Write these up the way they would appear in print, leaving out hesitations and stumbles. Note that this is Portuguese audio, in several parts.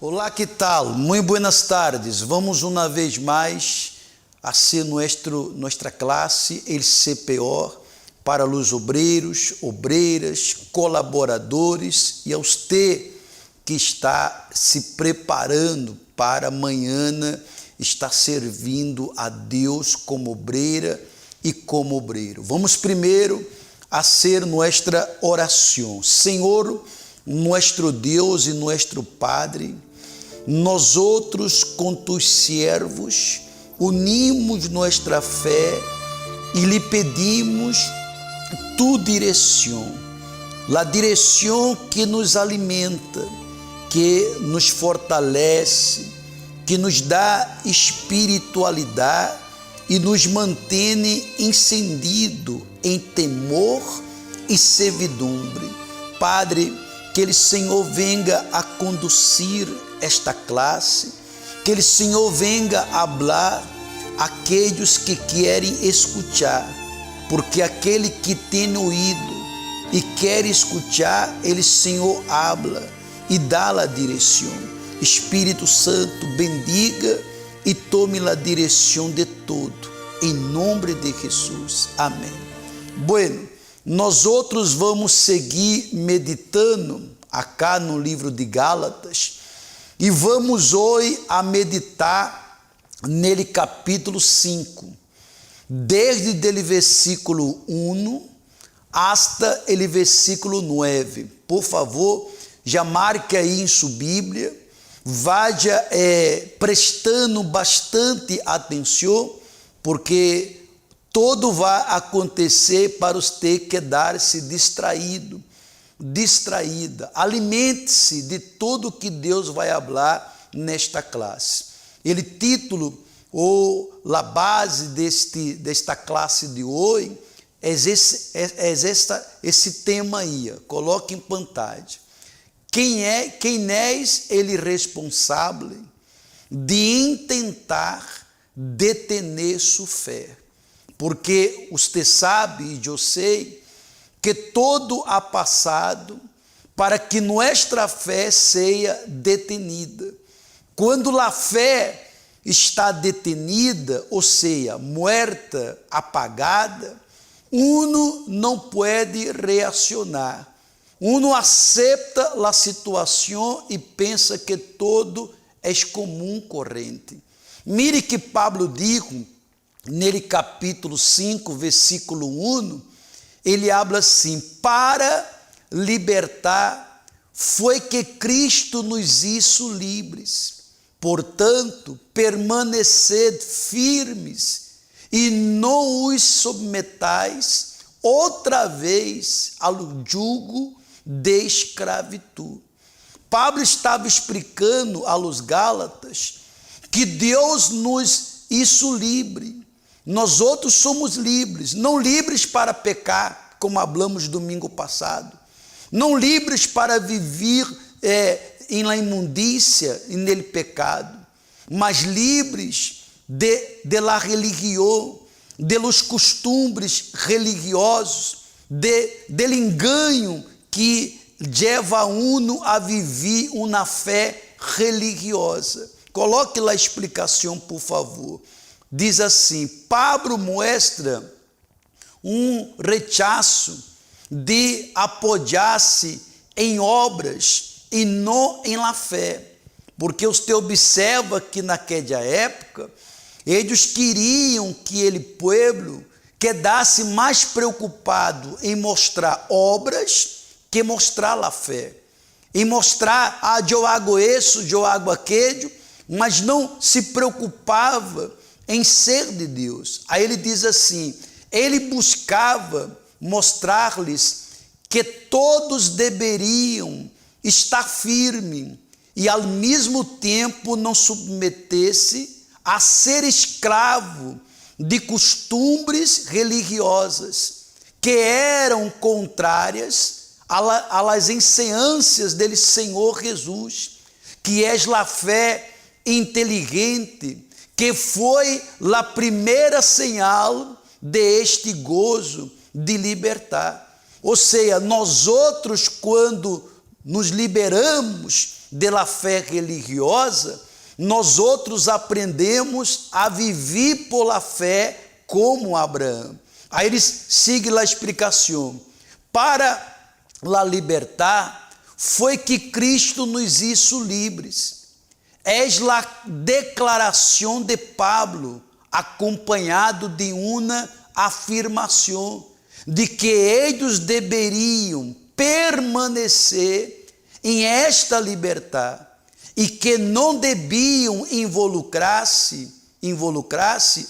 Olá, que tal? Muito buenas tardes. Vamos uma vez mais a ser nossa classe, el CPO, para os obreiros, obreiras, colaboradores e a você que está se preparando para amanhã estar servindo a Deus como obreira e como obreiro. Vamos primeiro a ser nossa oração. Senhor, nosso Deus e nosso Padre, nós outros com tus servos unimos nossa fé e lhe pedimos tu direção, a direção que nos alimenta, que nos fortalece, que nos dá espiritualidade e nos mantém encendido em temor e servidumbre. Padre, que ele Senhor venga a conduzir esta classe, que ele Senhor venga a falar aqueles que querem escutar, porque aquele que tem ouído e quer escutar, ele Senhor habla e dá a direção. Espírito Santo, bendiga e tome a direção de todo, em nome de Jesus. Amém. Bueno, nós outros vamos seguir meditando acá no livro de Gálatas e vamos hoje a meditar nele capítulo 5, desde o versículo 1 hasta o versículo 9. Por favor, já marque aí em sua Bíblia, vá prestando bastante atenção, porque todo vai acontecer para você quedar-se distraída. Alimente-se de tudo que Deus vai falar nesta classe. Ele título ou a base desta classe de hoje é esse tema aí. Coloque em pantalla. Quem és ele responsável de tentar detener sua fé? Porque você sabe e eu sei que todo ha passado para que nossa fé seja detenida. Quando a fé está detenida, ou seja, muerta, apagada, uno não pode reaccionar. Uno aceita a situação e pensa que todo é comum, corrente. Mire que Pablo dijo nele capítulo 5, versículo 1, ele habla assim: para libertar foi que Cristo nos hizo livres. Portanto, permaneced firmes e não os submetais outra vez ao jugo de escravidão. Pablo estava explicando aos Gálatas que Deus nos hizo livre. Nós outros somos livres, não livres para pecar, como hablamos domingo passado, não livres para viver em la imundícia e nele pecado, mas livres de la religião, de los costumes religiosos, del engano que leva uno a viver uma fé religiosa. Coloque lá a explicação, por favor. Diz assim: Pablo mostra rechaço de apoiar-se em obras e não em la fé, porque você observa que naquela época eles queriam que ele povo quedasse mais preocupado em mostrar obras que mostrar a fé, em mostrar eu hago isso, eu hago aquilo, mas não se preocupava em ser de Deus. Aí ele diz assim: ele buscava mostrar-lhes que todos deveriam estar firmes e ao mesmo tempo não submeter-se a ser escravo de costumes religiosas que eram contrárias às enseñanças dele Senhor Jesus, que é a fé inteligente, que foi a primeira señal de este gozo de libertar. Ou seja, nós outros, quando nos liberamos da fé religiosa, nós outros aprendemos a viver pela fé como Abraão. Aí ele sigue a explicação. Para la libertar, foi que Cristo nos hizo livres. Es la declaração de Pablo, acompanhado de uma afirmação de que eles deveriam permanecer em esta liberdade e que não deviam involucrar-se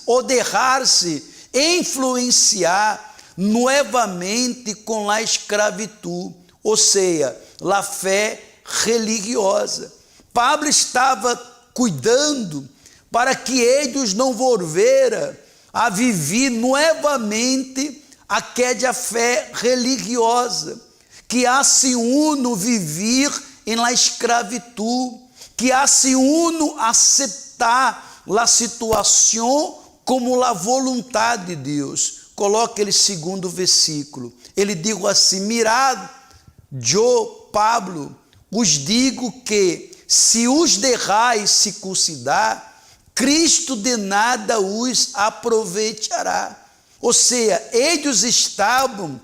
ou deixar-se influenciar novamente com a escravidão, ou seja, a fé religiosa. Pablo estava cuidando para que eles não volveram a viver novamente aquela fé religiosa, que hace uno vivir em la escravidão, que hace uno aceitar a situação como a vontade de Deus. Coloque ele segundo versículo. Ele diz assim: mirad, eu, Pablo, os digo que se os deixais circuncidar, Cristo de nada os aproveitará. Ou seja, eles estavam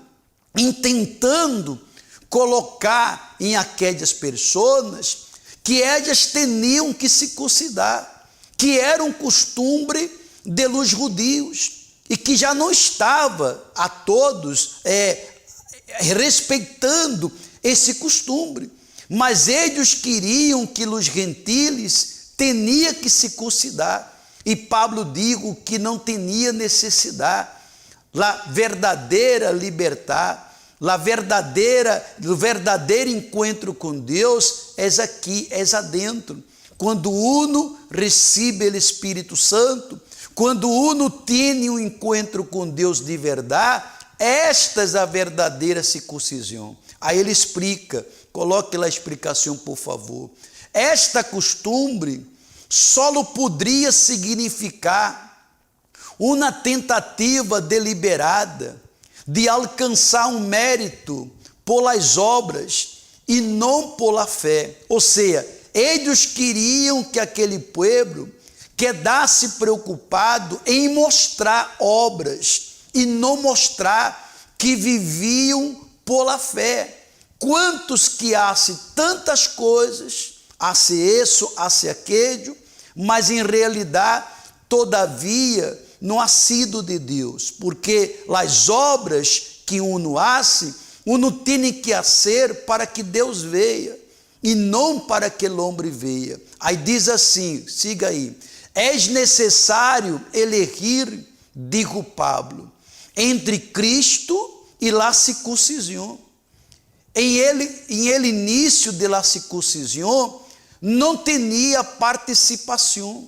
tentando colocar em aquelas pessoas que elas tinham que circuncidar, que era um costume de los judeus e que já não estava a todos respeitando esse costume, mas eles queriam que os gentiles tinham que circuncidar, e Pablo diz que não tinha necessidade. A verdadeira liberdade, o verdadeiro encontro com Deus é aqui, é adentro. Quando uno recebe o Espírito Santo, quando uno tem um encontro com Deus de verdade, esta é a verdadeira circuncisão. Aí ele explica, coloque lá a explicação, por favor. Esta costume só poderia significar uma tentativa deliberada de alcançar um mérito pelas obras e não pela fé. Ou seja, eles queriam que aquele povo quedasse preocupado em mostrar obras e não mostrar que viviam pela fé. Quantos que hacem tantas coisas, hacem isso, hacem aquilo, mas em realidade, todavia, não ha sido de Deus, porque as obras que uno hace, uno tem que fazer para que Deus veja, e não para que o homem veja. Aí diz assim, siga aí: é necessário elegir, digo Pablo, entre Cristo e la circuncisão. Em ele início de la circuncisão, não tinha participação,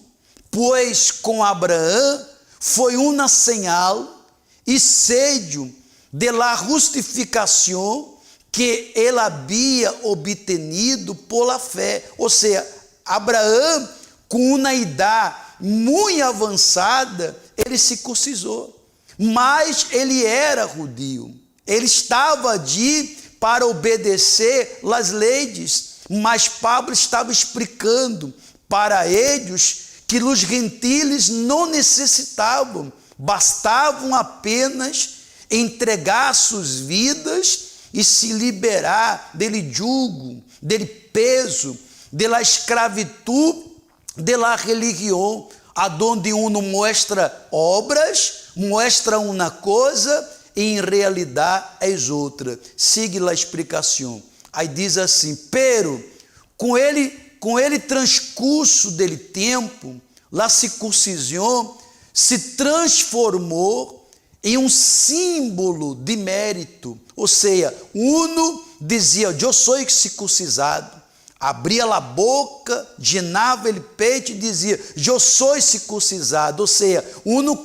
pois com Abraão foi uma señal e sello de la justificação que ele havia obtenido pela fé. Ou seja, Abraão, com uma idade muito avançada, ele circuncisou, mas ele era judeu, ele estava ali para obedecer as leis, mas Pablo estava explicando para eles que os gentiles não necessitavam, bastavam apenas entregar suas vidas e se liberar dele jugo, dele peso, da escravidão, da religião, aonde uno mostra obras, mostra uma coisa e em realidade é outra. Siga a explicação. Aí diz assim: pero com ele transcurso dele tempo, a circuncisão se transformou em um símbolo de mérito. Ou seja, uno dizia: eu sou circuncisado, abria a boca, llenava o peito e dizia: eu sou circuncisado. Ou seja, uno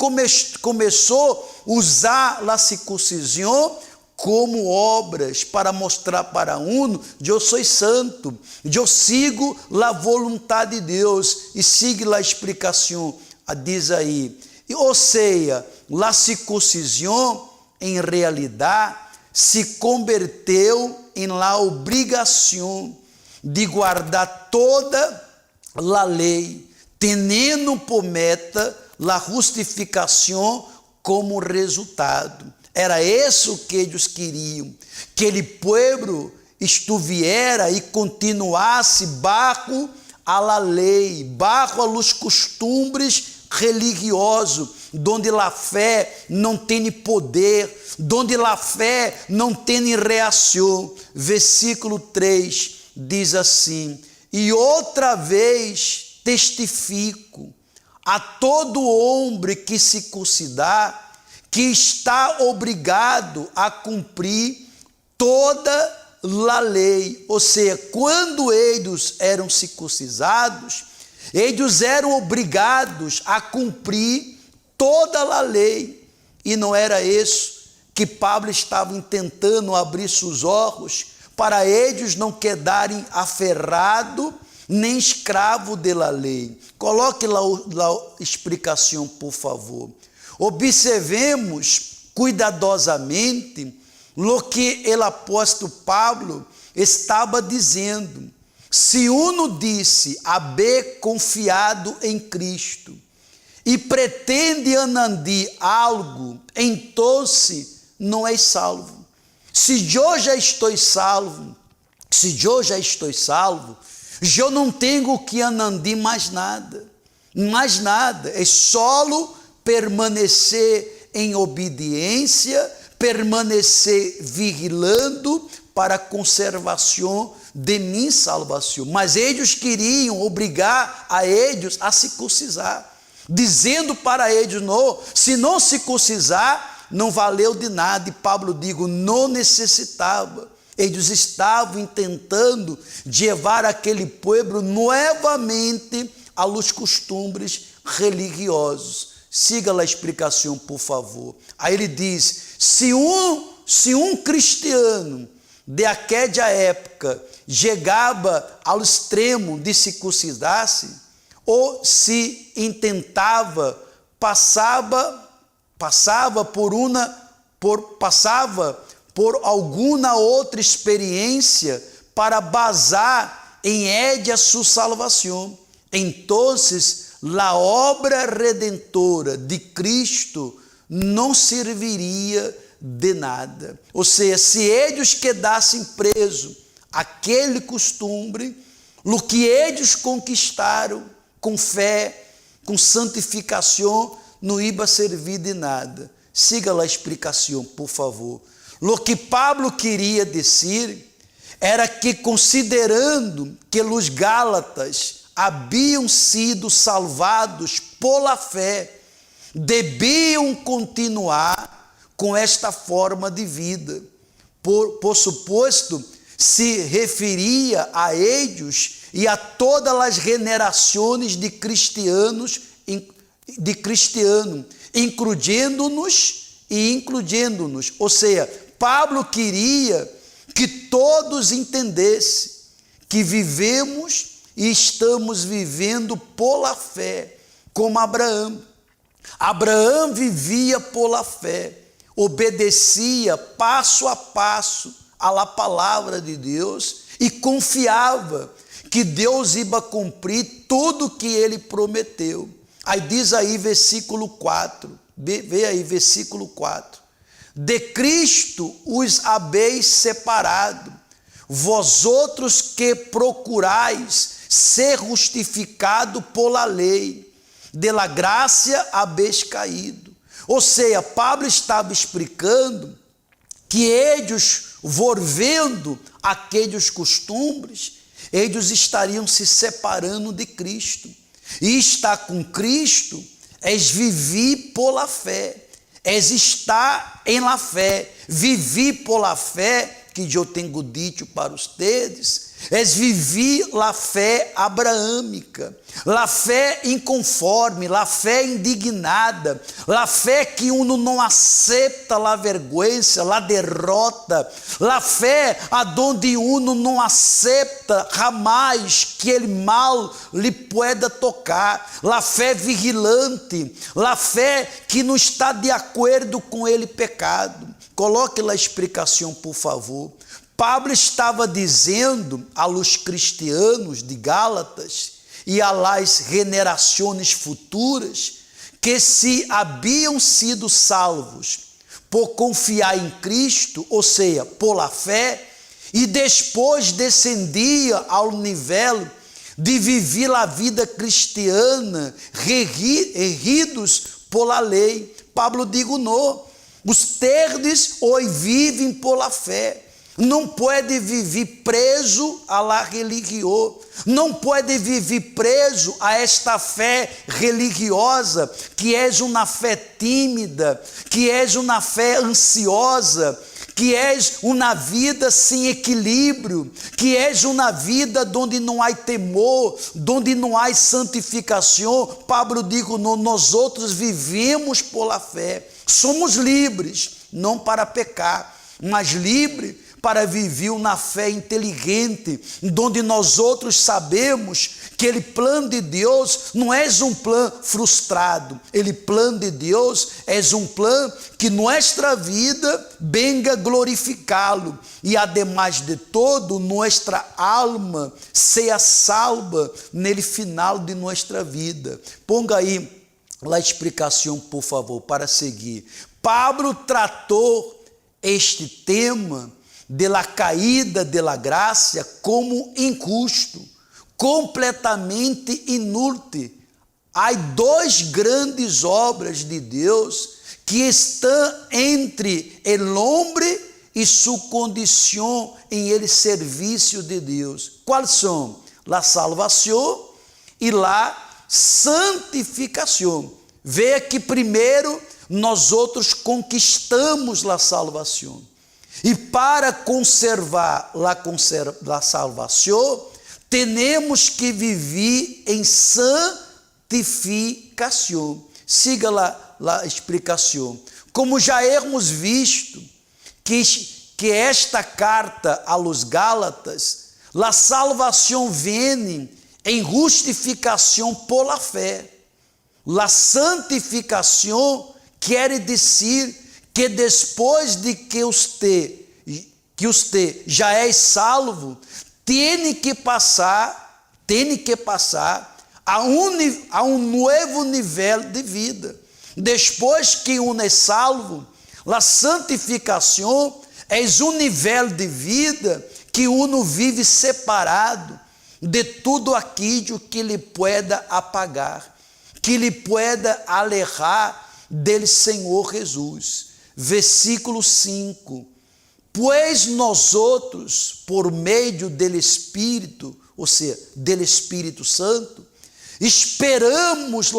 começou a usar a circuncisão como obras para mostrar para uno: eu sou santo, eu sigo a vontade de Deus. E siga a explicação, diz aí: ou seja, a circuncisão em realidade se converteu em la obrigação de guardar toda a lei, tendo por meta a justificação como resultado. Era isso que eles queriam, que aquele povo estuviera e continuasse bajo a la lei, bajo a los costumes religiosos, donde a fé não tem poder, donde a fé não tem reação. Versículo 3 diz assim: e outra vez testifico a todo homem que se circuncidar, que está obrigado a cumprir toda a lei. Ou seja, quando eles eram circuncisados, eles eram obrigados a cumprir toda a lei. E não era isso que Pablo estava tentando abrir seus olhos, para eles não quedarem aferrados nem escravo da lei. Coloque lá a explicação, por favor. Observemos cuidadosamente o que o apóstolo Pablo estava dizendo. Se uno disse haver confiado em Cristo e pretende anandar algo, então não é salvo. Se eu já estou salvo, eu não tenho que anandar mais nada, é só permanecer em obediência, permanecer vigilando para a conservação de minha salvação. Mas eles queriam obrigar a eles a circuncisar, dizendo para eles: não, se não circuncisar, não valeu de nada. E Pablo diz: não necessitava. Eles estavam tentando levar aquele povo novamente a los costumes religiosos. Siga a explicação, por favor. Aí ele diz: se um cristiano de aquela época chegava ao extremo de circuncidar-se, ou se intentava, passava por alguma outra experiência para basar em ella sua salvação, então a obra redentora de Cristo não serviria de nada. Ou seja, se eles quedassem presos àquele costume, o que eles conquistaram com fé, com santificação, não ia servir de nada. Siga a explicação, por favor. O que Pablo queria dizer era que, considerando que os Gálatas haviam sido salvados pela fé, deviam continuar com esta forma de vida. Por suposto, se referia a eles e a todas as generações de cristianos, incluindo-nos. Ou seja, Pablo queria que todos entendessem que vivemos e estamos vivendo pela fé, como Abraão. Abraão vivia pela fé, obedecia passo a passo à palavra de Deus e confiava que Deus ia cumprir tudo que ele prometeu. Aí diz aí versículo 4, vê aí versículo 4. De Cristo os habeis separado, vós outros que procurais ser justificado pela lei, de la graça habeis caído. Ou seja, Pablo estava explicando que eles, volvendo aqueles costumes, eles estariam se separando de Cristo. E estar com Cristo é viver pela fé, é estar em la fé, viver pela fé, que eu tenho dito para vocês, é viver a fé abraâmica, a fé inconforme, a fé indignada, a fé que uno não aceita a vergonha, a derrota, a fé aonde uno não aceita jamais que ele mal lhe pueda tocar, a fé vigilante, a fé que não está de acordo com ele pecado. Coloque lá a explicação, por favor. Pablo estava dizendo aos cristianos de Gálatas e às generações futuras que se haviam sido salvos por confiar em Cristo, ou seja, pela fé, e depois descendia ao nível de viver a vida cristiana, regidos pela lei. Pablo digo não, os terdes hoje vivem pela fé. Não pode viver preso à la religião, não pode viver preso a esta fé religiosa, que é uma fé tímida, que é uma fé ansiosa, que é uma vida sem equilíbrio, que é uma vida onde não há temor, onde não há santificação. Pablo diz, nós outros vivemos pela fé, somos livres, não para pecar, mas livres para viver uma fé inteligente, onde nós outros sabemos que o plano de Deus não é um plano frustrado, o plano de Deus é um plano que nossa vida venga glorificá-lo, e ademais de todo, nossa alma seja salva no final de nossa vida. Ponga aí a explicação, por favor, para seguir. Pablo tratou este tema de la caída de la graça como injusto, completamente inútil. Há duas grandes obras de Deus que estão entre o homem e sua condição em ele serviço de Deus. Quais são? La salvação e la santificação. Veja que primeiro nós outros conquistamos a salvação. E para conservar a salvação, temos que viver em santificação. Siga a explicação. Como já hemos visto que esta carta aos Gálatas, a salvação vem em justificação por la fé. A santificação quer dizer que depois de que você já é salvo, tem que passar a um novo nível de vida. Depois que é salvo, a santificação é um nível de vida que vive separado de tudo aquilo que lhe pueda apagar, que lhe pueda alejar del Senhor Jesus. Versículo 5, pois nós outros, por meio do Espírito, ou seja, do Espírito Santo, esperamos por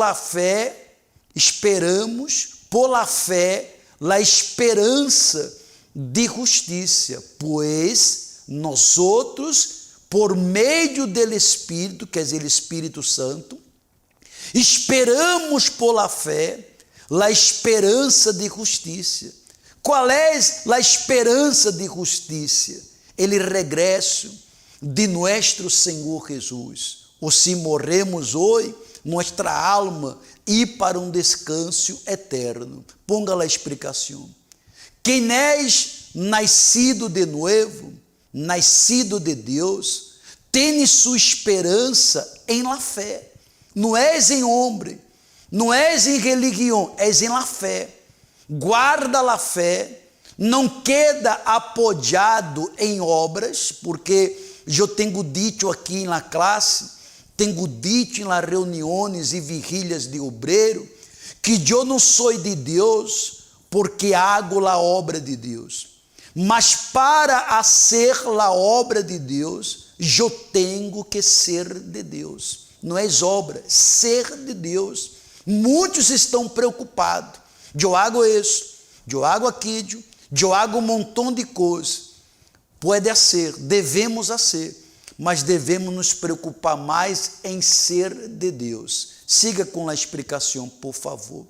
la fé, a esperança de justiça, pois nós outros, por meio do Espírito, quer dizer, o Espírito Santo, esperamos por la fé, a esperança de justiça. Qual é a esperança de justiça? Ele regresso de nosso Senhor Jesus. Ou se morremos hoje, nossa alma ir para um descanso eterno. Ponga a explicação. Quem é nascido de novo, nascido de Deus, tem sua esperança em la fé. Não é em homem, não é em religião, é em la fé. Guarda a fé, não queda apoiado em obras, porque eu tenho dito aqui na classe, tenho dito nas reuniões e vigílias de obreiro, que eu não sou de Deus porque hago a obra de Deus, mas para fazer a obra de Deus, eu tenho que ser de Deus. Não é obra, ser de Deus. Muitos estão preocupados. Eu hago isso, eu hago aquilo, eu hago um montão de coisas. Pode ser, devemos ser, mas devemos nos preocupar mais em ser de Deus. Siga com a explicação, por favor.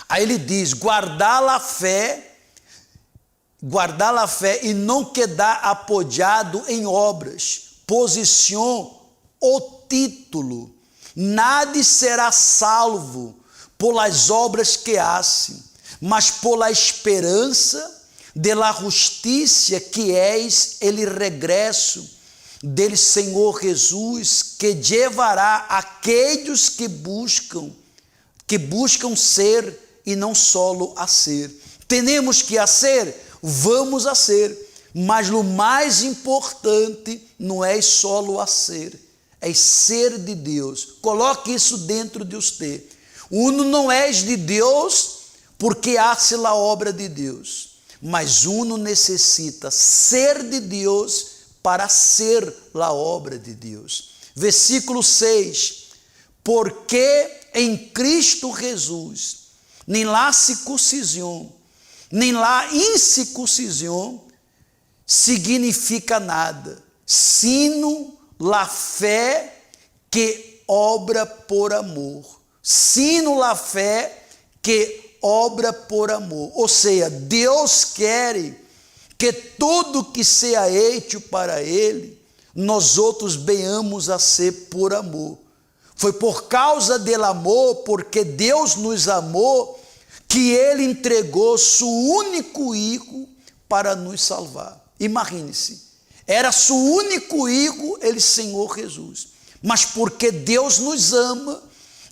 Aí ele diz, guardar a fé e não quedar apoiado em obras, posição ou título. Nada será salvo pelas obras que hacem, mas pela esperança de la justicia que es el regresso del Senhor Jesus, que llevará aqueles que buscam ser e não solo a ser. Temos que ser, vamos a ser, mas o mais importante não é solo a ser, é ser de Deus. Coloque isso dentro de você. Uno não é de Deus porque hace a obra de Deus, mas uno necessita ser de Deus para ser a obra de Deus. Versículo 6, porque em Cristo Jesus, nem la circuncisão, nem la incircuncisão significa nada, sino la fé que obra por amor. Sino la fé que obra por amor. Ou seja, Deus quer que tudo que seja hecho para Ele, nós outros venhamos a ser por amor. Foi por causa do amor, porque Deus nos amou, que Ele entregou seu único Filho para nos salvar. Imagine-se, era seu único Filho, Ele, Senhor Jesus. Mas porque Deus nos ama,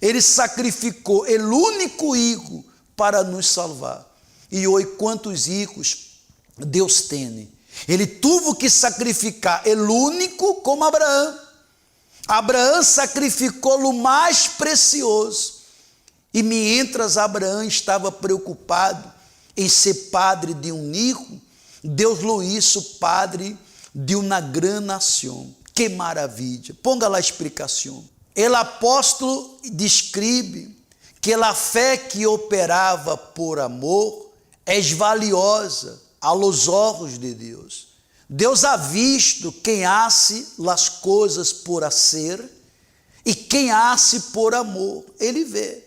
Ele sacrificou o único Filho para nos salvar. E hoje, quantos filhos Deus tem? Ele teve que sacrificar o único, como Abraão. Abraão sacrificou o mais precioso. E mientras Abraão estava preocupado em ser padre de filho, Deus lo hizo padre de uma grande nação. Que maravilha! Ponga lá a explicação. O apóstolo descreve que a fé que operava por amor é valiosa aos olhos de Deus. Deus ha visto quem hace as coisas por hacer e quem hace por amor. Ele vê.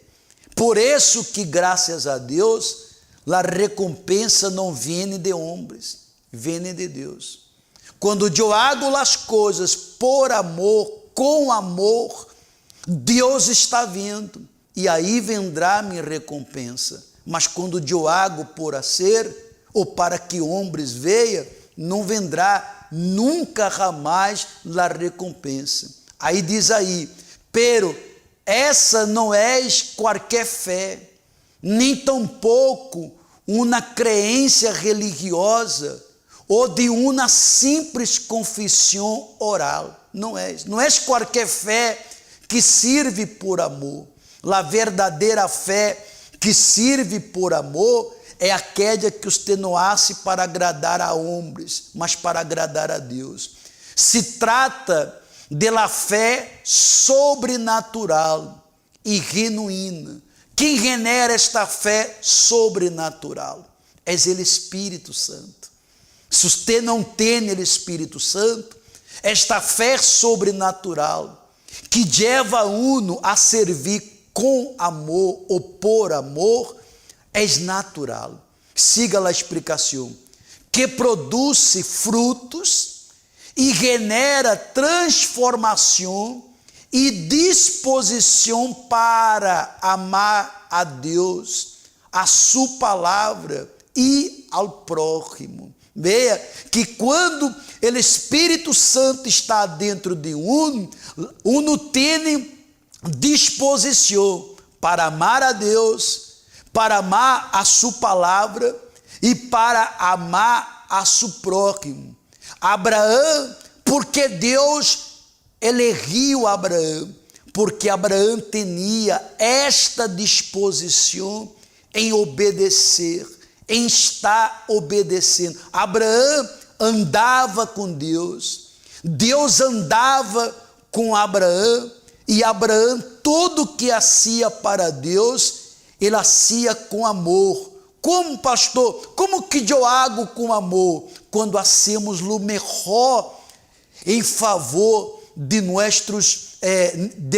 Por isso que, graças a Deus, a recompensa não vem de homens, vem de Deus. Quando eu hago as coisas por amor, com amor, Deus está vendo, e aí vendrá minha recompensa. Mas quando eu hago por hacer, ou para que homens vejam, não vendrá nunca jamais a recompensa. Aí diz aí, pero essa não é qualquer fé, nem tampouco uma crença religiosa ou de uma simples confissão oral. Não é qualquer fé que serve por amor. A verdadeira fé que serve por amor é aquela que você não hace para agradar a homens, mas para agradar a Deus. Se trata de la fé sobrenatural e genuína. Quem genera esta fé sobrenatural é o Espírito Santo. Se você não tem o Espírito Santo, esta fé sobrenatural que leva uno a servir com amor ou por amor é natural. Siga a explicação. Que produz frutos e genera transformação e disposição para amar a Deus, a sua palavra e ao próximo. Veja que quando o Espírito Santo está dentro de uno tem disposição para amar a Deus, para amar a sua palavra e para amar a seu próximo. Abraão, porque Deus elegeu Abraão, porque Abraão tinha esta disposição em obedecer, em estar obedecendo. Abraão andava com Deus, Deus andava com Abraão, e Abraão, tudo que hacía para Deus, ele hacía com amor. Como, pastor? Como que eu hago com amor? Quando hacemos o melhor em favor de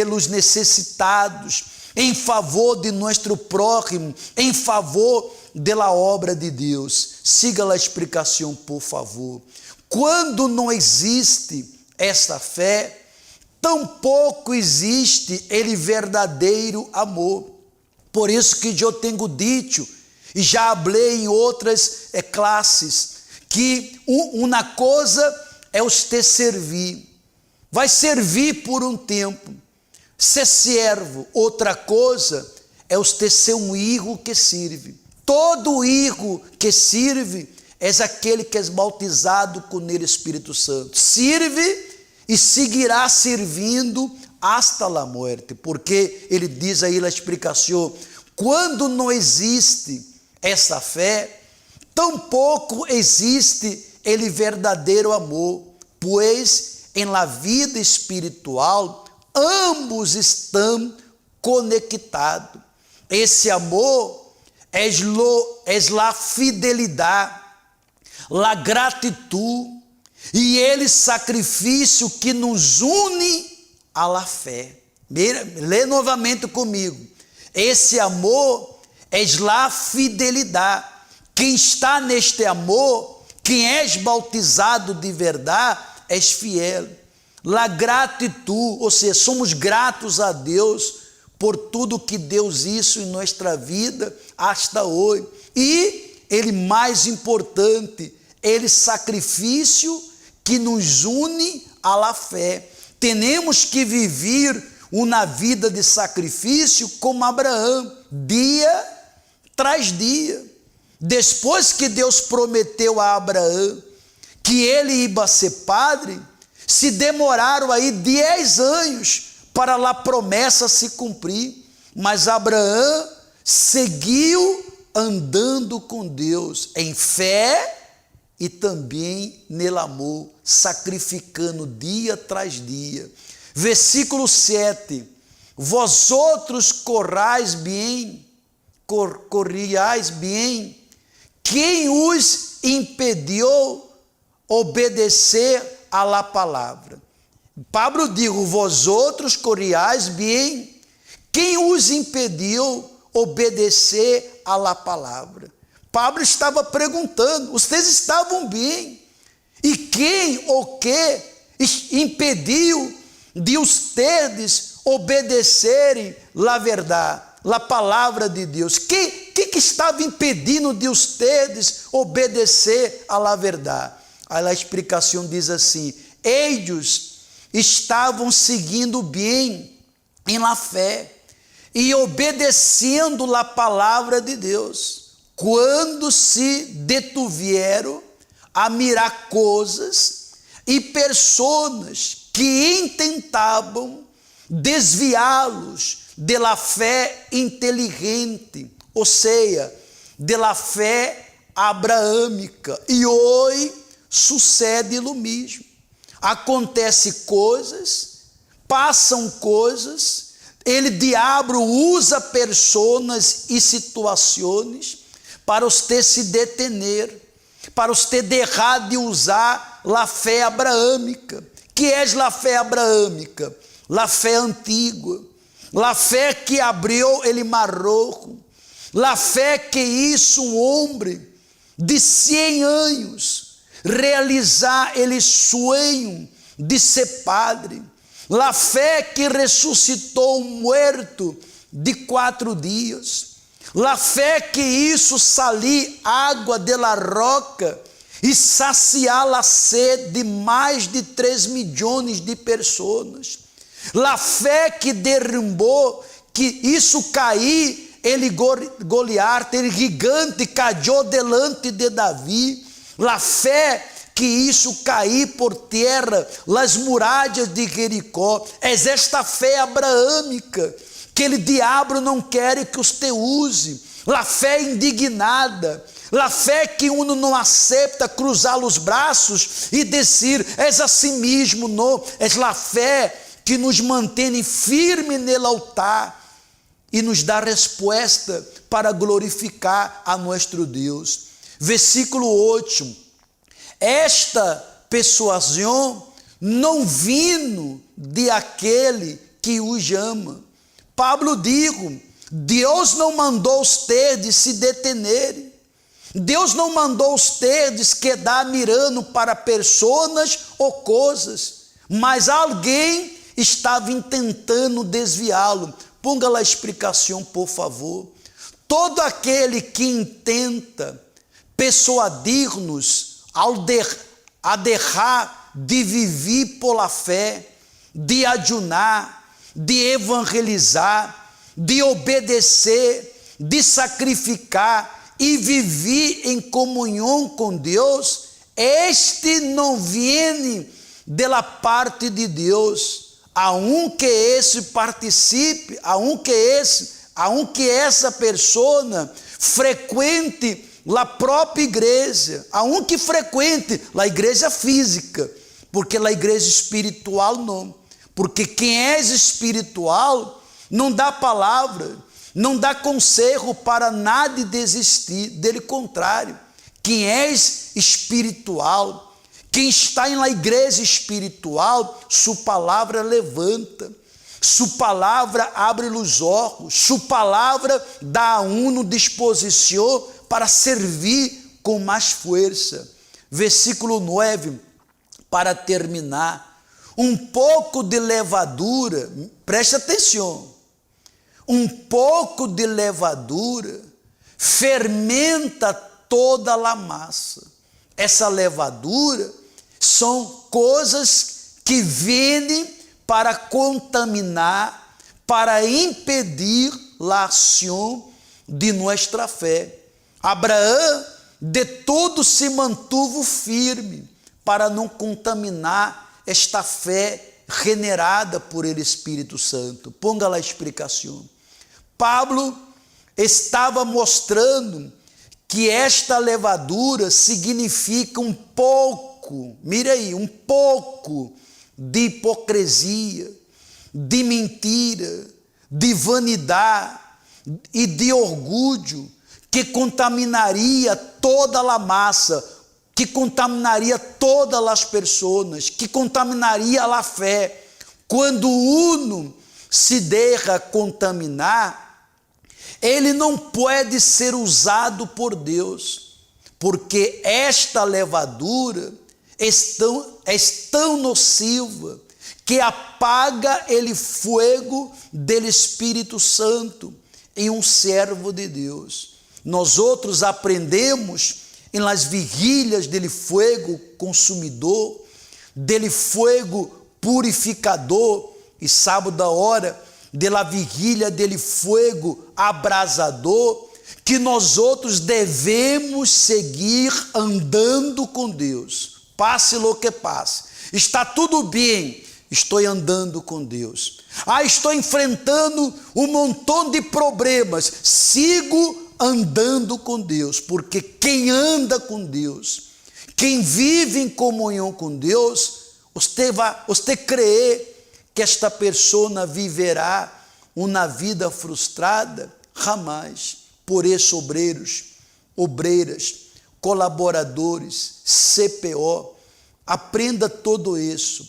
los necessitados, em favor de nosso próximo, em favor da obra de Deus. Siga a explicação, por favor. Quando não existe esta fé, tampouco existe ele verdadeiro amor. Por isso que eu tenho dito E já falei em outras classes, que uma coisa é os te servir. Vai servir por um tempo, ser servo. Outra coisa é os te ser um hijo que sirve. Todo hijo que sirve é aquele que é bautizado com o Espírito Santo. Sirve e seguirá servindo hasta a morte, porque ele diz aí na explicação, quando não existe essa fé, tampouco existe ele verdadeiro amor, pois em la vida espiritual ambos estão conectados. Esse amor é la fidelidade, la gratitud, e ele sacrifício que nos une à la fé. Lê novamente comigo. Esse amor é la fidelidade. Quem está neste amor, quem és bautizado de verdade, és fiel. La gratitud, ou seja, somos gratos a Deus por tudo que Deus hizo em nossa vida hasta hoje. E ele mais importante, ele sacrifício que nos une à la fé. Temos que viver uma vida de sacrifício como Abraão, dia tras dia. Depois que Deus prometeu a Abraão que ele ia ser padre, se demoraram aí 10 anos para a promessa se cumprir, mas Abraão seguiu andando com Deus em fé e também nele amor, sacrificando dia tras dia. Versículo 7, vós outros corriais bem, quem os impediu obedecer à la palavra? Pablo diz, vós outros corriais bem, quem os impediu obedecer à la palavra? Pablo estava perguntando, vocês estavam bem, e quem ou que impediu de ustedes obedecerem a verdade, a palavra de Deus? Que estava impedindo de ustedes obedecer a la verdade? Aí a explicação diz assim, eles estavam seguindo bem em la fé e obedecendo a palavra de Deus, quando se detuveram a mirar coisas e pessoas que intentavam desviá-los de la fé inteligente, ou seja, de la fé abraâmica. E hoje sucede o mesmo. Acontece coisas, passam coisas, ele, diabo, usa pessoas e situações para você se detener, para você deixar de usar a fé abraâmica. Que é a fé abraâmica? A fé antiga, a fé que abriu ele mar rojo, a fé que hizo um homem de 100 anos realizar ele sonho de ser padre, a fé que ressuscitou um morto de 4 dias, a fé que hizo salir água de la roca e saciar a sede de mais de 3 milhões de pessoas, a fé que derrubou, que isso cair, ele Goliat, ele gigante, caiu delante de Davi, a fé que isso cair por terra, as muralhas de Jericó. É esta fé abraâmica que ele, diabo, não quer que você use. A fé indignada, a fé que uno não aceita cruzar os braços e dizer, és assim mesmo, não. É a fé que nos mantém firme no altar e nos dá resposta para glorificar a nosso Deus. Versículo 8, esta persuasão não vino de aquele que os ama. Pablo diz, Deus não mandou ustedes se detenerem, Deus não mandou ustedes quedar mirando para pessoas ou coisas, mas alguém estava tentando desviá-lo. Ponga lá a explicação, por favor. todo aquele que intenta persuadir-nos a deixar de viver pela fé, de ajunar, de evangelizar, de obedecer, de sacrificar e viver em comunhão com Deus, este não vem da parte de Deus, aunque esse participe, aunque essa pessoa frequente a própria igreja, aunque frequente a igreja física, porque a igreja espiritual não, porque quem é espiritual não dá palavra, não dá conselho para nada desistir, dele contrário, quem é espiritual, quem está na igreja espiritual, sua palavra levanta, sua palavra abre os olhos, sua palavra dá a uno disposição para servir com mais força. Versículo 9, para terminar, um pouco de levadura, preste atenção, um pouco de levadura fermenta toda a massa. Essa levadura são coisas que vêm para contaminar, para impedir a ação de nossa fé. Abraão de tudo se mantuvo firme para não contaminar esta fé generada por ele Espírito Santo. Ponga lá a explicação. Pablo estava mostrando que esta levadura significa um pouco, mira aí, um pouco de hipocrisia, de mentira, de vanidade e de orgulho, que contaminaria toda a massa, que contaminaria todas as pessoas, que contaminaria a fé. Quando uno se deixa contaminar, ele não pode ser usado por Deus, porque esta levadura é tão nociva que apaga ele fogo do Espírito Santo em um servo de Deus. Nós outros aprendemos em las vigílias dele fogo consumidor, dele fogo purificador, e sábado da hora da vigília dele fogo abrasador, que nós outros devemos seguir andando com Deus, passe o que passe. Está tudo bem, estou andando com Deus. Estou enfrentando um montão de problemas, sigo andando com Deus, porque quem anda com Deus, quem vive em comunhão com Deus, você crê que esta pessoa viverá uma vida frustrada? Jamais. Por isso, obreiras, colaboradores, CPO, aprenda tudo isso.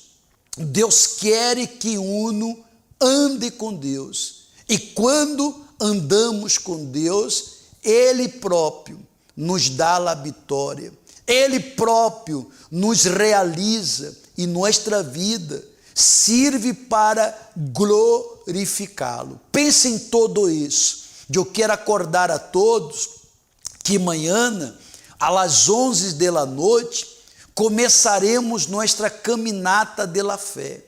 Deus quer que uno ande com Deus, e quando andamos com Deus, Ele próprio nos dá a vitória, Ele próprio nos realiza, e nossa vida serve para glorificá-lo. Pense em tudo isso. Eu quero acordar a todos que amanhã, às 11 da noite, começaremos nossa caminata de fé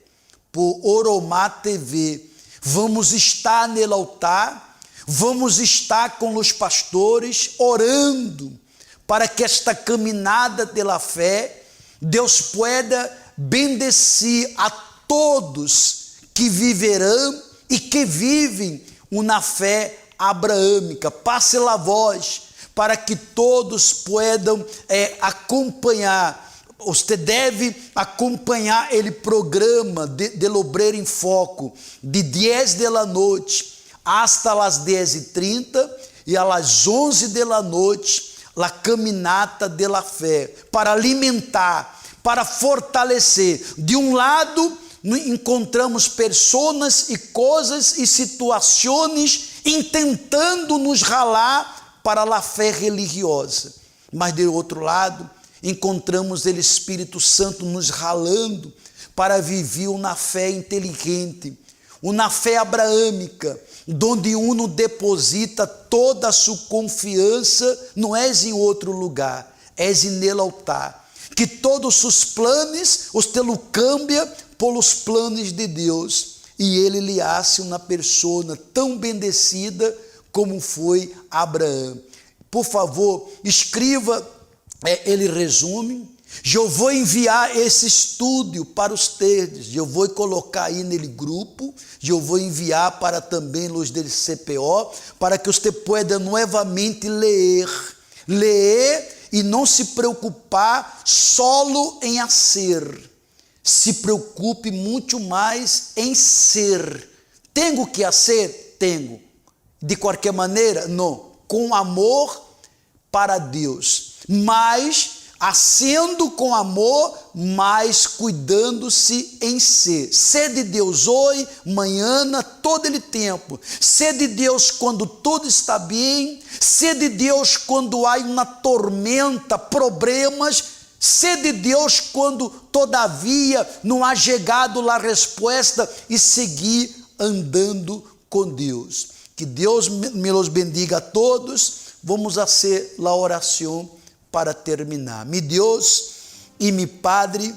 por Oromá TV. Vamos estar no altar, vamos estar com os pastores orando para que esta caminhada de fé, Deus pueda bendecir a todos que viverão e que vivem uma fé abraâmica. Passe a voz para que todos possam acompanhar. Você deve acompanhar o programa de Obreiro em Foco de 10 da noite hasta as 10h30 e às 11 da noite a caminata de fé, para alimentar, para fortalecer. De um lado, encontramos pessoas e coisas e situações intentando nos ralar para a fé religiosa, mas de outro lado, encontramos o Espírito Santo nos ralando para viver uma fé inteligente, uma fé abraâmica, onde uno deposita toda a sua confiança, não é em outro lugar, é nele altar, que todos os planos os telo cambia pelos planos de Deus, e ele lhe hace uma pessoa tão bendecida como foi Abraão. Por favor, escreva, ele resume. Eu vou enviar esse estudo para os terdes, eu vou colocar aí nele grupo, eu vou enviar para também os del CPO, para que você pueda novamente ler e não se preocupar solo em fazer, se preocupe muito mais em ser. Tenho que fazer? Tenho. De qualquer maneira? Não. Com amor para Deus, mas fazendo com amor, mas cuidando-se em ser de Deus hoje, amanhã, todo ele tempo, ser de Deus quando tudo está bem, ser de Deus quando há uma tormenta, problemas, ser de Deus quando todavia não há chegado a resposta, e seguir andando com Deus. Que Deus me los bendiga a todos. Vamos fazer a oração para terminar. Mi Deus e mi Padre,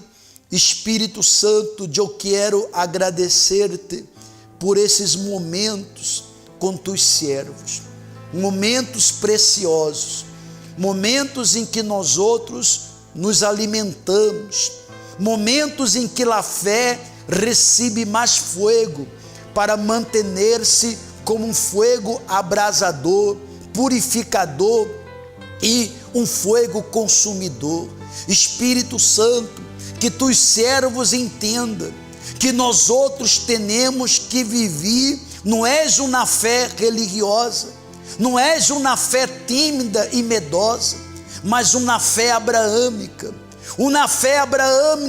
Espírito Santo, eu quero agradecer-te por esses momentos com tus servos, momentos preciosos, momentos em que nós outros nos alimentamos, momentos em que a fé recebe mais fogo para manter-se como um fogo abrasador, purificador e um fogo consumidor. Espírito Santo, que tus servos entendam que nós outros temos que viver, não é uma fé religiosa, não é uma fé tímida e medosa, mas uma fé abraâmica,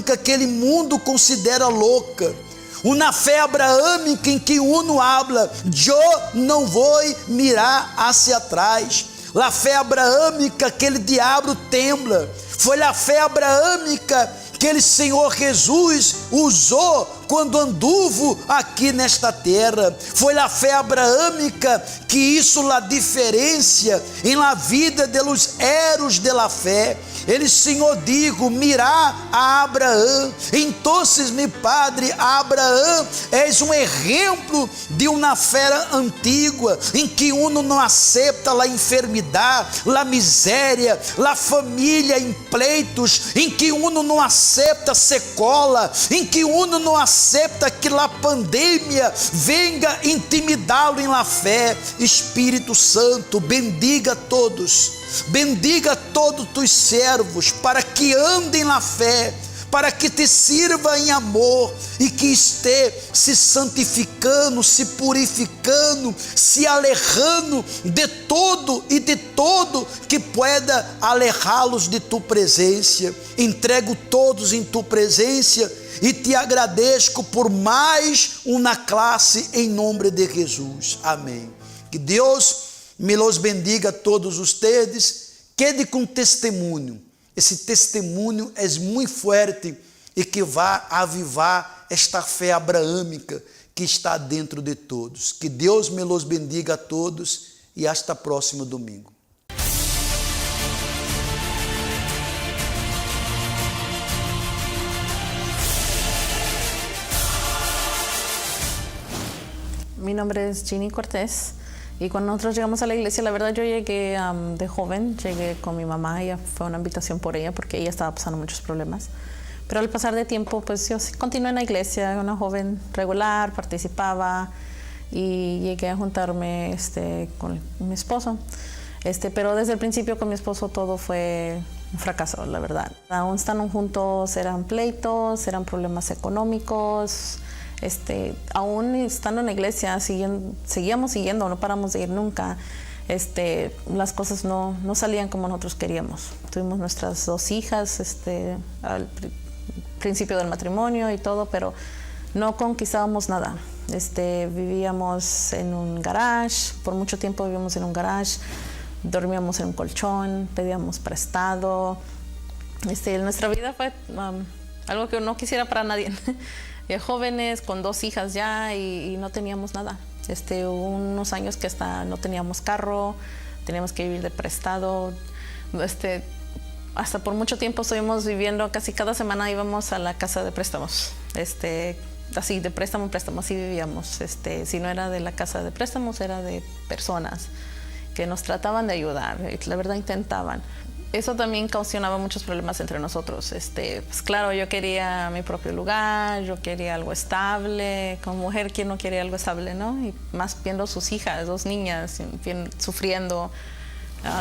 que aquele mundo considera louca, uma fé abraâmica em que uno habla, eu não vou mirar hacia atrás. A fé abraâmica, aquele diabo tembla. Foi a fé abraâmica que ele Senhor Jesus usou quando anduvo aqui nesta terra. Foi a fé abraâmica que isso a diferença em la vida de los heros de la fé. Ele Senhor digo, mirar a Abraão. Então, meu Padre, Abraão és um exemplo de uma fé antiga, em que uno não aceita a enfermidade, a miséria, a família em pleitos, em que uno não aceita sequela, em que uno não aceita que a pandemia venga intimidá-lo em la fé. Espírito Santo, bendiga todos, bendiga todos tus servos, para que andem na fé, para que te sirva em amor e que esteja se santificando, se purificando, se alejando de todo e de todo que pueda alejá-los de tu presença. Entrego todos em tu presença e te agradeço por mais uma classe em nome de Jesus. Amém. Que Deus me los bendiga a todos ustedes. Quede com testemunho. Esse testemunho é muito forte e que vai avivar esta fé abraâmica que está dentro de todos. Que Deus me los bendiga a todos e hasta próximo domingo. Mi nombre es Ginny Cortés. Y cuando nosotros llegamos a la iglesia, la verdad yo llegué de joven, llegué con mi mamá, ella fue una invitación por ella porque ella estaba pasando muchos problemas. Pero al pasar de tiempo, pues yo continué en la iglesia, una joven regular, participaba y llegué a juntarme con mi esposo. Pero desde el principio con mi esposo todo fue un fracaso, la verdad. Aún estando juntos eran pleitos, eran problemas económicos. Aún estando en la iglesia, seguíamos siguiendo, no paramos de ir nunca. Las cosas no salían como nosotros queríamos. Tuvimos nuestras 2 hijas al principio del matrimonio y todo, pero no conquistábamos nada. Vivíamos en un garage, por mucho tiempo vivíamos en un garage, dormíamos en un colchón, pedíamos prestado. Nuestra vida fue algo que no quisiera para nadie. jóvenes con 2 hijas ya y no teníamos nada. Hubo unos años que hasta no teníamos carro, teníamos que vivir de prestado. Hasta por mucho tiempo estuvimos viviendo, casi cada semana íbamos a la casa de préstamos. Así de préstamo en préstamo, así vivíamos. Si no era de la casa de préstamos, era de personas que nos trataban de ayudar, la verdad intentaban. Eso también causaba muchos problemas entre nosotros. Pues claro, yo quería mi propio lugar, yo quería algo estable. Como mujer, ¿quién no quiere algo estable, no? Y más viendo sus hijas, 2 niñas, sufriendo,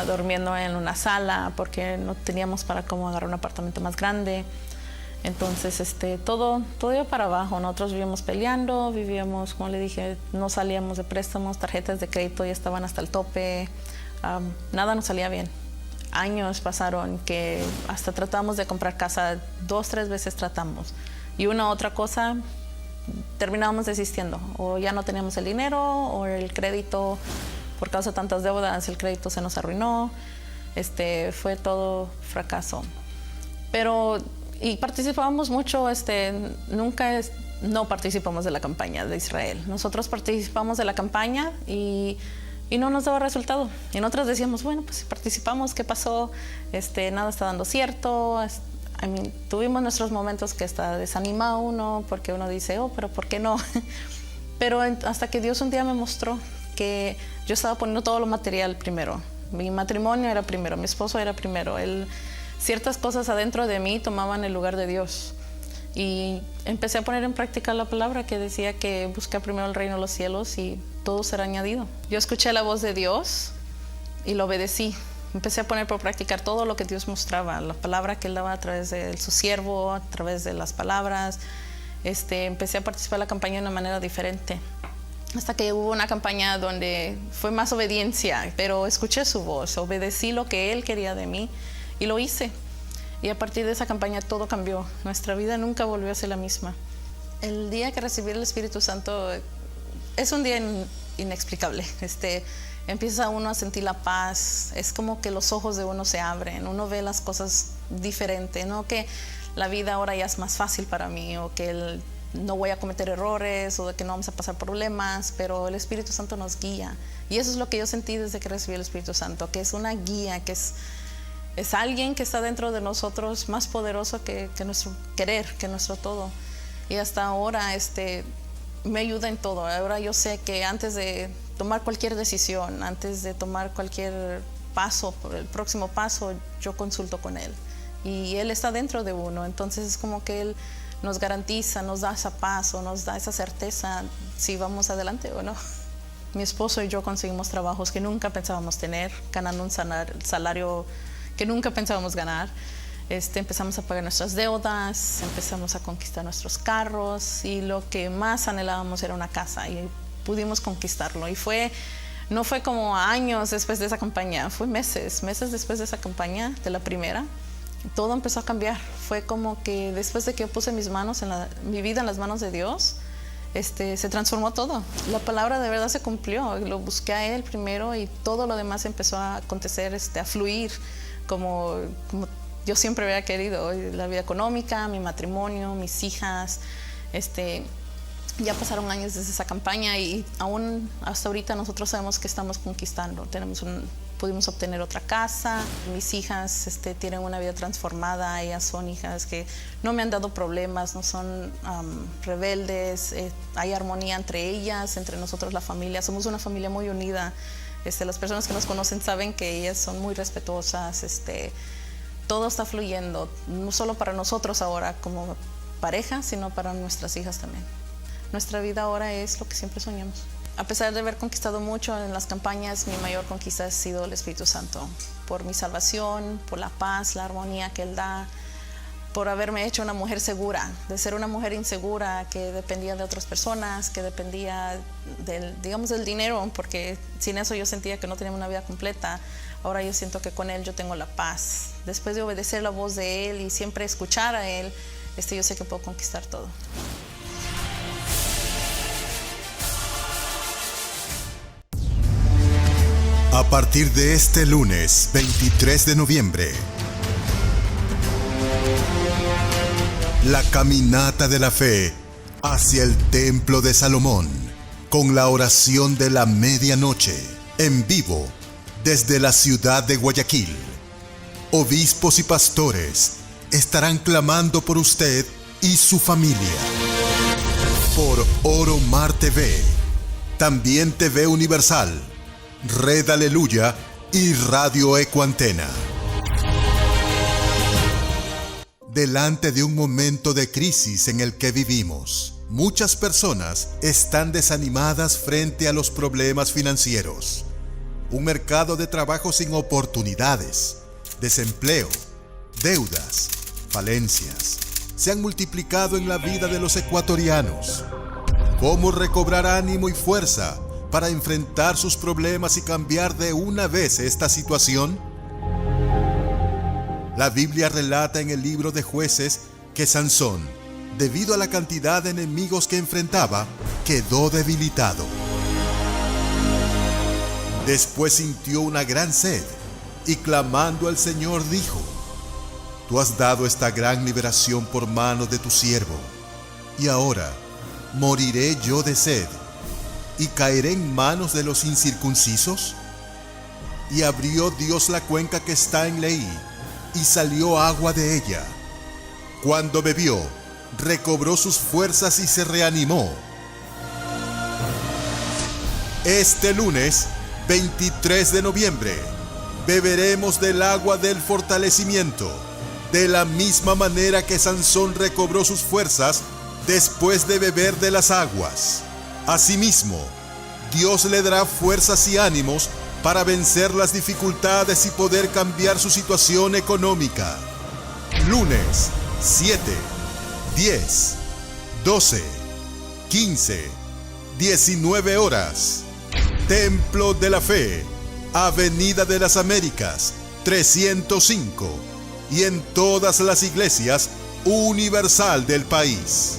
durmiendo en una sala porque no teníamos para cómo agarrar un apartamento más grande. Entonces, todo iba para abajo. Nosotros vivíamos peleando, vivíamos, como le dije, no salíamos de préstamos, tarjetas de crédito ya estaban hasta el tope, nada nos salía bien. Años pasaron que hasta tratamos de comprar casa, 2, 3 veces tratamos. Y una u otra cosa, terminábamos desistiendo. O ya no teníamos el dinero, o el crédito, por causa de tantas deudas, el crédito se nos arruinó. Fue todo fracaso. Y participábamos mucho, nunca no participamos de la campaña de Israel. Nosotros participamos de la campaña y no nos daba resultado. Y nosotros decíamos, bueno, pues si participamos, ¿qué pasó? Nada está dando cierto. Tuvimos nuestros momentos que está desanimado uno, porque uno dice, pero ¿por qué no? Pero hasta que Dios un día me mostró que yo estaba poniendo todo lo material primero. Mi matrimonio era primero, mi esposo era primero. Ciertas cosas adentro de mí tomaban el lugar de Dios. Y empecé a poner en práctica la palabra que decía que busca primero el reino de los cielos y todo será añadido. Yo escuché la voz de Dios y lo obedecí. Empecé a poner por practicar todo lo que Dios mostraba, la palabra que Él daba a través de su siervo, a través de las palabras. Empecé a participar en la campaña de una manera diferente. Hasta que hubo una campaña donde fue más obediencia, pero escuché su voz, obedecí lo que Él quería de mí. Y lo hice. Y a partir de esa campaña todo cambió. Nuestra vida nunca volvió a ser la misma. El día que recibí el Espíritu Santo es un día inexplicable. Empieza uno a sentir la paz. Es como que los ojos de uno se abren. Uno ve las cosas diferente. No que la vida ahora ya es más fácil para mí o que no voy a cometer errores o de que no vamos a pasar problemas, pero el Espíritu Santo nos guía. Y eso es lo que yo sentí desde que recibí el Espíritu Santo, que es una guía, que es alguien que está dentro de nosotros más poderoso que nuestro querer, que nuestro todo. Y hasta ahora me ayuda en todo. Ahora yo sé que antes de tomar cualquier decisión, antes de tomar cualquier paso, el próximo paso, yo consulto con Él. Y Él está dentro de uno. Entonces es como que Él nos garantiza, nos da esa paz o nos da esa certeza si vamos adelante o no. Mi esposo y yo conseguimos trabajos que nunca pensábamos tener, ganando un salario que nunca pensábamos ganar. Empezamos a pagar nuestras deudas, empezamos a conquistar nuestros carros y lo que más anhelábamos era una casa y pudimos conquistarlo. Y no fue como años después de esa campaña, fue meses después de esa campaña, de la primera. Todo empezó a cambiar. Fue como que después de que yo puse mi vida en las manos de Dios, se transformó todo. La palabra de verdad se cumplió. Lo busqué a Él primero y todo lo demás empezó a acontecer, a fluir como yo siempre había querido. La vida económica, mi matrimonio, mis hijas. Ya pasaron años desde esa campaña y aún hasta ahorita nosotros sabemos que estamos conquistando. Pudimos obtener otra casa. Mis hijas tienen una vida transformada. Ellas son hijas que no me han dado problemas, no son rebeldes. Hay armonía entre ellas, entre nosotros, la familia. Somos una familia muy unida. Las personas que nos conocen saben que ellas son muy respetuosas. Todo está fluyendo, no solo para nosotros ahora como pareja, sino para nuestras hijas también. Nuestra vida ahora es lo que siempre soñamos. A pesar de haber conquistado mucho en las campañas, mi mayor conquista ha sido el Espíritu Santo. Por mi salvación, por la paz, la armonía que Él da, por haberme hecho una mujer segura, de ser una mujer insegura que dependía de otras personas, que dependía del dinero, porque sin eso yo sentía que no tenía una vida completa. Ahora yo siento que con Él yo tengo la paz. Después de obedecer la voz de Él y siempre escuchar a Él, yo sé que puedo conquistar todo. A partir de este lunes, 23 de noviembre, la Caminata de la Fe hacia el Templo de Salomón, con la oración de la medianoche, en vivo, desde la ciudad de Guayaquil. Obispos y pastores estarán clamando por usted y su familia. Por Oro Mar TV, también TV Universal, Red Aleluya y Radio Ecoantena. Delante de un momento de crisis en el que vivimos, muchas personas están desanimadas frente a los problemas financieros. Un mercado de trabajo sin oportunidades, desempleo, deudas, falencias, se han multiplicado en la vida de los ecuatorianos. ¿Cómo recobrar ánimo y fuerza para enfrentar sus problemas y cambiar de una vez esta situación? La Biblia relata en el libro de Jueces que Sansón, debido a la cantidad de enemigos que enfrentaba, quedó debilitado. Después sintió una gran sed y clamando al Señor dijo: Tú has dado esta gran liberación por mano de tu siervo, y ahora moriré yo de sed y caeré en manos de los incircuncisos. Y abrió Dios la cuenca que está en Leí, y salió agua de ella. Cuando bebió, recobró sus fuerzas y se reanimó. Este lunes, 23 de noviembre, beberemos del agua del fortalecimiento, de la misma manera que Sansón recobró sus fuerzas después de beber de las aguas. Asimismo, Dios le dará fuerzas y ánimos para vencer las dificultades y poder cambiar su situación económica. Lunes, 7, 10, 12, 15, 19 horas. Templo de la Fe, Avenida de las Américas, 305, y en todas las iglesias universal del país.